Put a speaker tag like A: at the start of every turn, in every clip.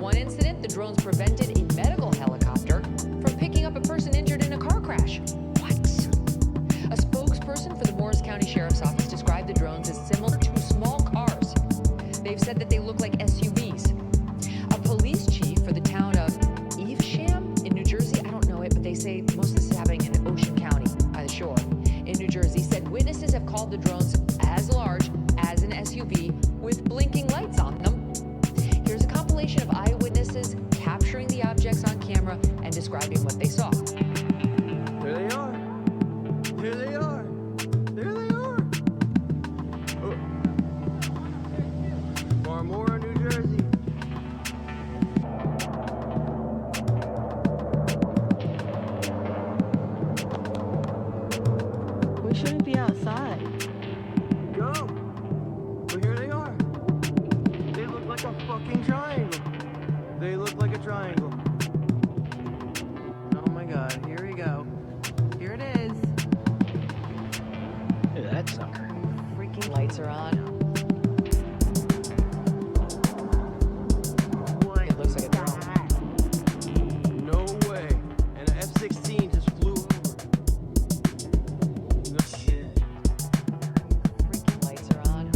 A: one incident, the drones prevented a medical helicopter from picking up a person injured in a car crash. What? A spokesperson for the Morris County Sheriff's Office described the drones as similar to small cars. They've said that they look like SUVs. A police chief for the town of Evesham in New Jersey, I don't know it, but they say most of this is happening in Ocean County by the shore in New Jersey, said witnesses have called the drones as large as an SUV with blinking lights on them. Here's a compilation of eyewitnesses capturing the objects on camera and describing what they saw.
B: There they are. There they are. There they are. Oh. Marmora, New Jersey.
C: We shouldn't be outside.
B: Go. But here they are. They look like a fucking triangle. They look like a triangle. Oh my god, here we go. Here it is.
D: Look at that sucker.
A: Freaking lights are on.
B: What?
A: It looks like a drone.
B: No way. And an F-16 just flew over. No shit.
A: Freaking lights are on.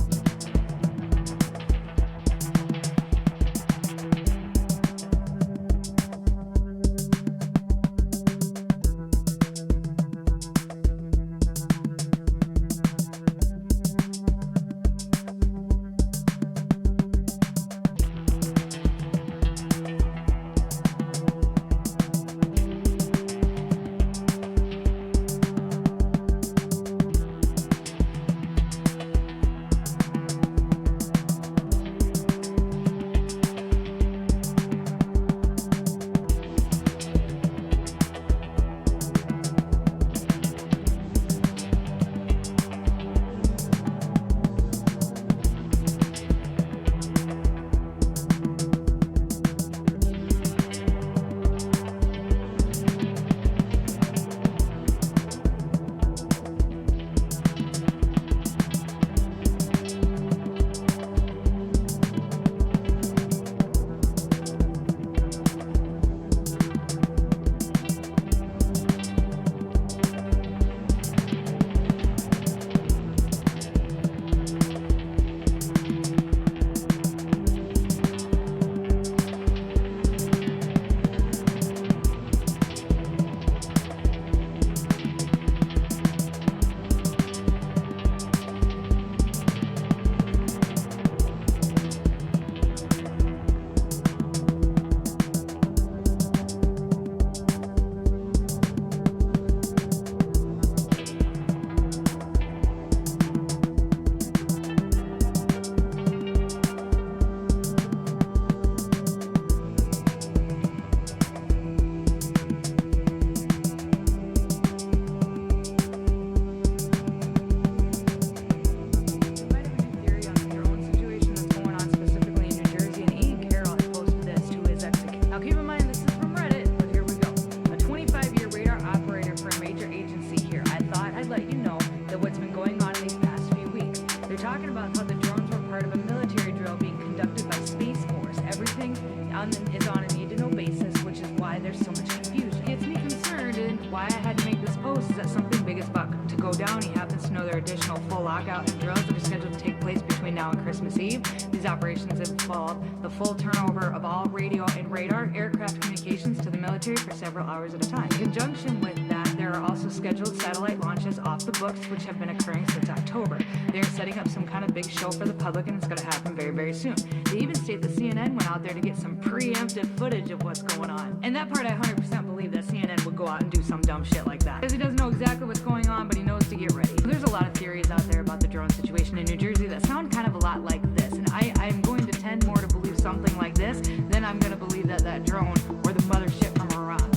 E: lockout and drills that are scheduled to take place between now and Christmas Eve. These operations involve the full turnover of all radio and radar aircraft communications to the military for several hours at a time. In conjunction with that, there are also scheduled satellite launches off the books, which have been occurring since October. They're setting up some kind of big show for the public, and it's going to happen very, very soon. They even state that CNN went out there to get some preemptive footage of what's going on. And that part I 100% believe that CNN would go out and do some dumb shit like that. Because he doesn't know exactly what's going on, but he knows to get ready. There's a lot of theories out there about the drone situation in New Jersey that sound kind of a lot like this. And I'm going to tend more to believe something like this than I'm going to believe that that drone or the mothership from Iran.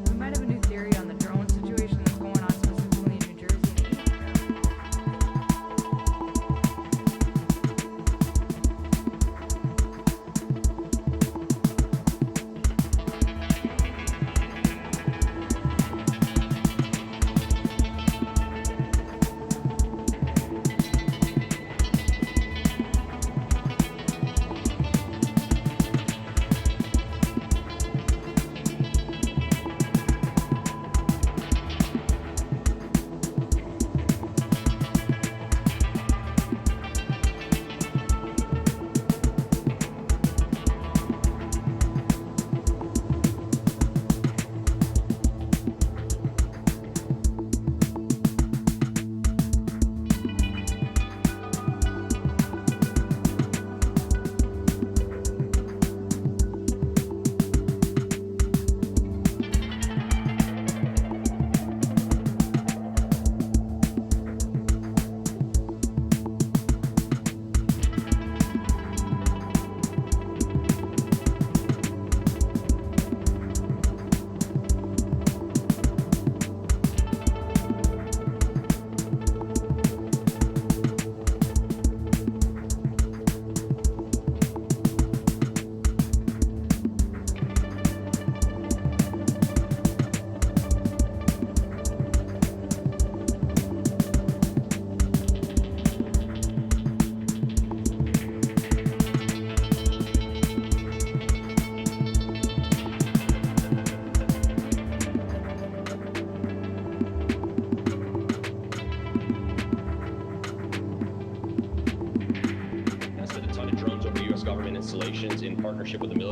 E: We might have a new theory on the drone situation that's going on specifically in New Jersey.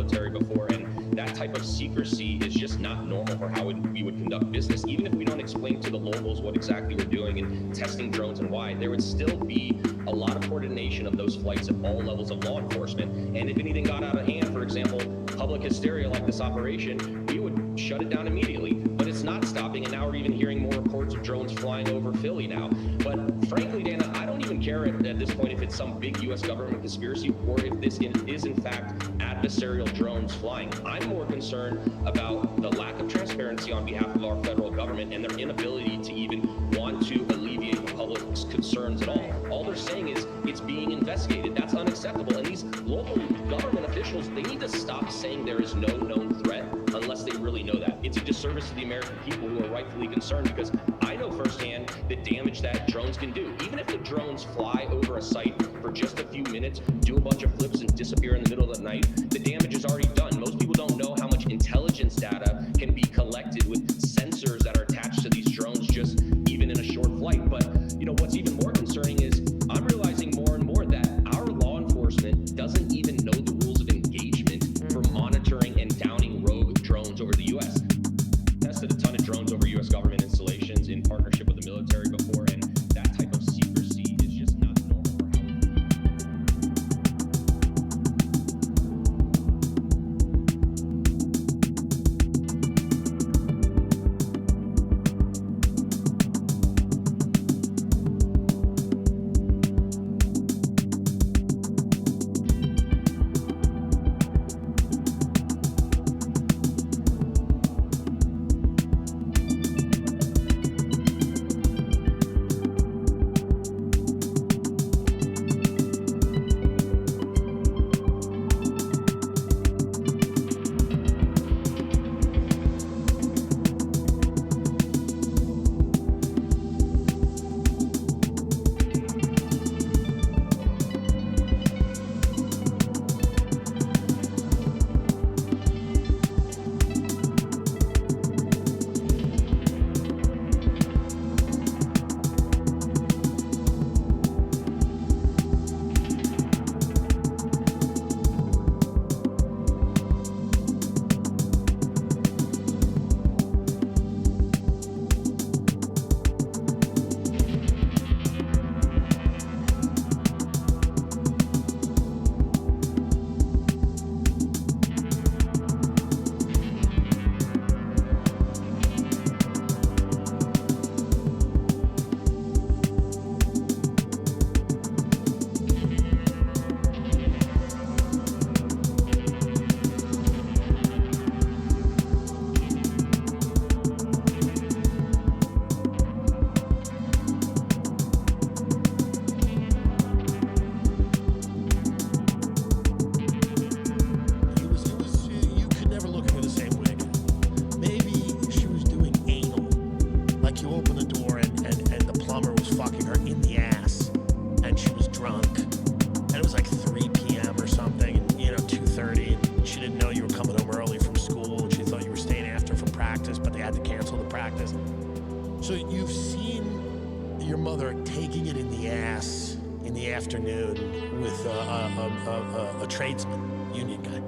D: military before, and that type of secrecy is just not normal for how we would conduct business. Even if we don't explain to the locals what exactly we're doing and testing drones and why, there would still be a lot of coordination of those flights at all levels of law enforcement. And if anything got out of hand, for example, public hysteria like this operation, we would shut it down immediately. But it's not stopping, and now we're even hearing more reports of drones flying over Philly now. But frankly, Dana, I don't even care at this point if it's some big U.S. government conspiracy or if this is in fact adversarial drones flying. I'm more concerned about the lack of transparency on behalf of our federal government and their inability to even want to alleviate the public's concerns at all. All they're saying is it's being investigated. That's unacceptable. And these local government officials, they need to stop saying there is no known threat unless they really know that. It's a disservice to the American people who are rightfully concerned, because I know firsthand the damage that drones can do. Even if the drones fly over a site for just a few minutes, do a bunch of flips and disappear in the middle of the night, the damage is already done. Most people don't know how much intelligence data can be collected with sensors that are attached to these drones just even in a short flight. But you know, what's even more concerning is I'm realizing more and more that our law enforcement doesn't even know the rules of engagement for monitoring and downing rogue drones over the U.S. Tested a ton of drones over U.S. government installations in partnership with the military before, and that type of secrecy is just not normal for how
F: So you've seen your mother taking it in the ass in the afternoon with a tradesman, union guy.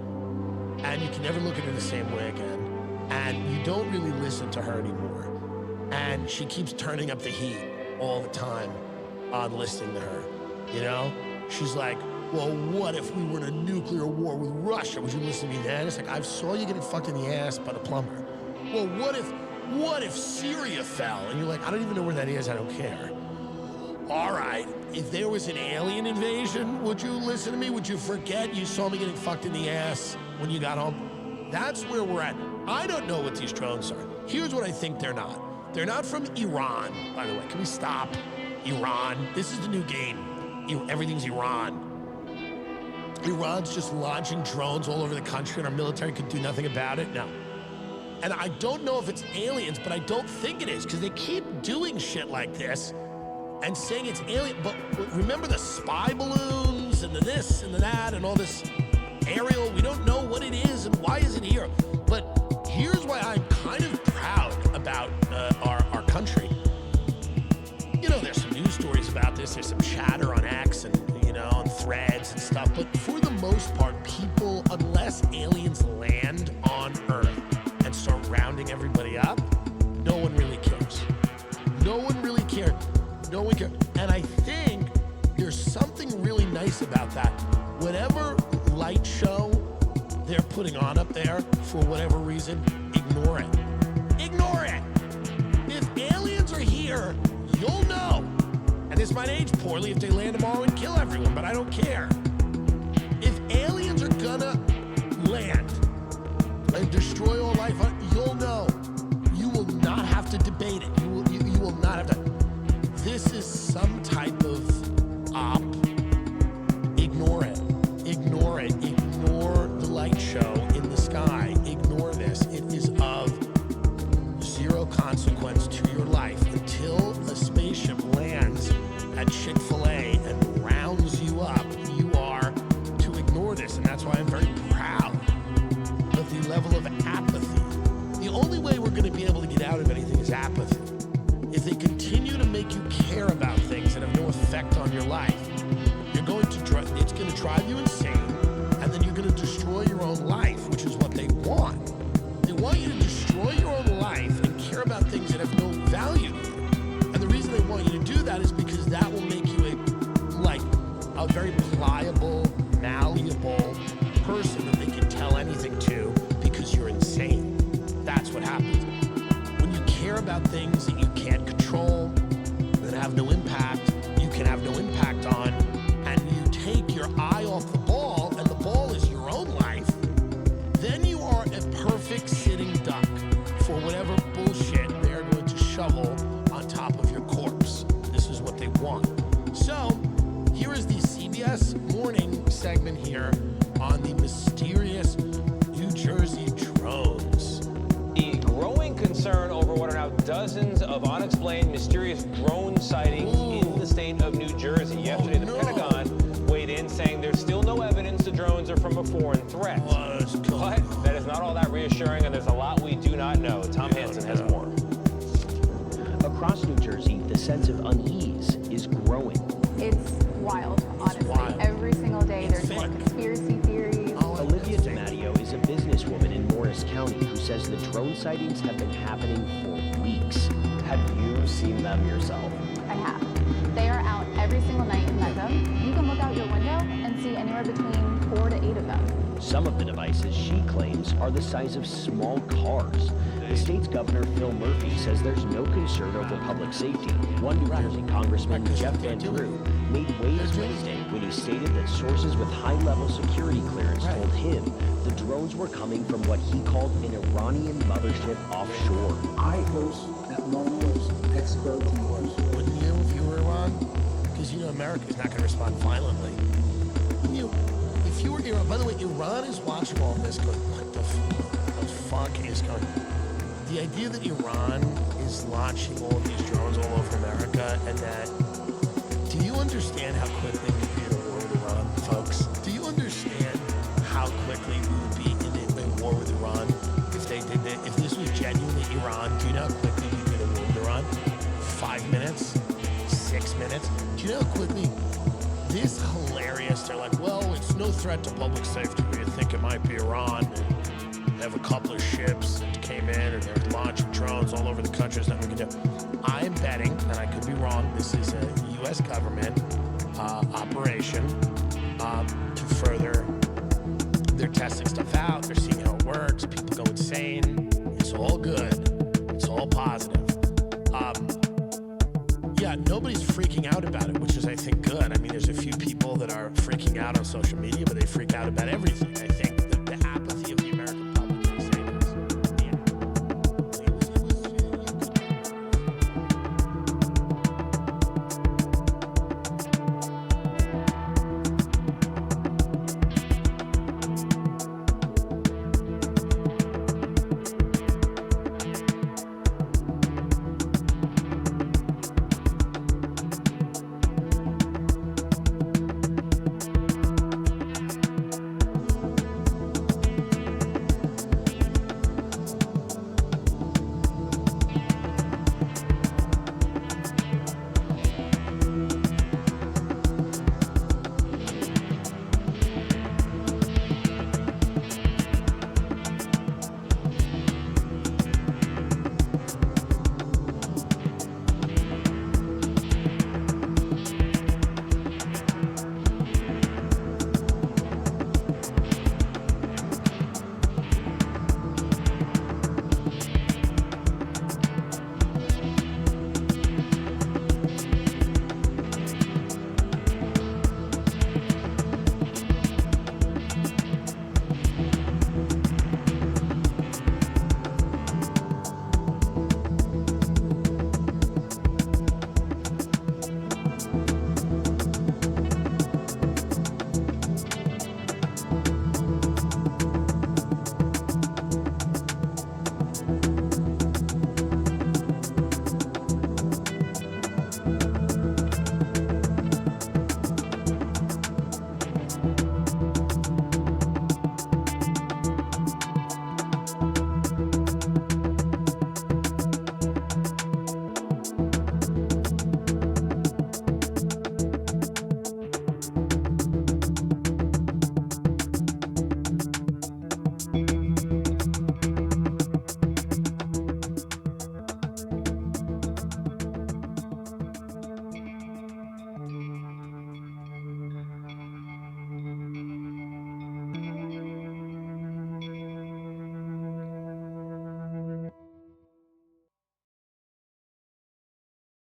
F: And you can never look at her the same way again. And you don't really listen to her anymore. And she keeps turning up the heat all the time on listening to her, you know? She's like, well, what if we were in a nuclear war with Russia? Would you listen to me then? It's like, I saw you getting fucked in the ass by the plumber. Well, what if Syria fell? And you're like, I don't even know where that is, I don't care. All right, if there was an alien invasion, would you listen to me? Would you forget you saw me getting fucked in the ass when you got home? That's where we're at. I don't know what these drones are. Here's what I think they're not. They're not from Iran, by the way. Can we stop? Iran. This is the new game. Everything's Iran. Iran's just launching drones all over the country and our military could do nothing about it? No. And I don't know if it's aliens, but I don't think it is, because they keep doing shit like this and saying it's alien. But remember the spy balloons and the this and the that and all this aerial? We don't know what it is and why is it here. But here's why I'm kind of proud about our country. You know, there's some news stories about this. There's some chatter on X and, you know, on threads and stuff. But for the most part, people, unless aliens putting on up there, for whatever reason, ignore it. Ignore it! If aliens are here, you'll know. And this might age poorly if they land tomorrow and kill everyone, but I don't care. If aliens are gonna land and destroy all life, you'll know. You will not have to debate it. You will not have to. This is some type of op. Ignore it. Ignore it. Ignore the light show in the sky. Ignore this. It is of zero consequence to your life until a spaceship lands at Chick-fil-A and rounds you up. You are to ignore this, and that's why I'm very proud of the level of apathy. The only way we're going to be able to get out of anything is apathy. If they continue to make you care about things that have no effect on your life, you're going to it's going to drive you insane, and then you're going to destroy your own life, which is what they want. They want you to destroy your own life and care about things that have no value to you. And the reason they want you to do that is because that will make you a very pliable, malleable person that they can tell anything to because you're insane. That's what happens. When you care about things that you can't control, that have no impact, you can have no impact on, and you take your eye off the ball, and the ball is your own life, then you are a perfect sitting duck for whatever bullshit they are going to shovel on top of your corpse. This is what they want. So, here is the CBS Morning segment here on the mysterious New Jersey drones.
G: The growing concern over what are now dozens of unexplained mysterious drone sightings in the state of New Jersey. Yesterday, the Pentagon weighed in, saying there's still no evidence the drones are from a foreign threat. But that is not all that reassuring, and there's a lot we do not know. Tom Hansen has more.
H: Across New Jersey, the sense of unease is growing.
I: It's wild, honestly.
F: wild.
I: Every single day there's more
F: Fake.
I: conspiracy theories.
H: Olivia DiMatteo is a businesswoman in Morris County who says the drone sightings have been happening for weeks. Have you seen them yourself?
I: I have. They are out every single night in that zone. You can look out your window and see anywhere between 4 to 8 of them.
H: Some of the devices, she claims, are the size of small cars. The state's Governor Phil Murphy says there's no concern over public safety. One New Jersey Congressman, Jeff Van Drew, made waves Wednesday when he stated that sources with high-level security clearance told him the drones were coming from what he called an Iranian mothership offshore.
J: I host enormous expert teams.
F: Wouldn't you if you were Iran? Because you know America's not going to respond violently. Wouldn't you? If you were Iran, by the way, Iran is watching all this going, what the fuck is going on? The idea that Iran is launching all of these drones all over America, and that, do you understand how quickly we'd be in a war with Iran, folks? Do you understand how quickly we would be in a war with Iran if they did that? If this was genuinely Iran, do you know how quickly we'd be in a war with Iran? 5 minutes? 6 minutes? Do you know how quickly? This is hilarious. They're like, well, it's no threat to public safety. We think it might be Iran. They have a couple of ships that came in, and they're launching drones all over the country. There's nothing we can do. I am betting, and I could be wrong, this is a U.S. government operation to further. They're testing stuff out. They're seeing how it works. People go insane. It's all good. It's all positive. Yeah, nobody's freaking out about it, which is, I think, good. I mean, there's a few people that are freaking out on social media, but they freak out about everything. I think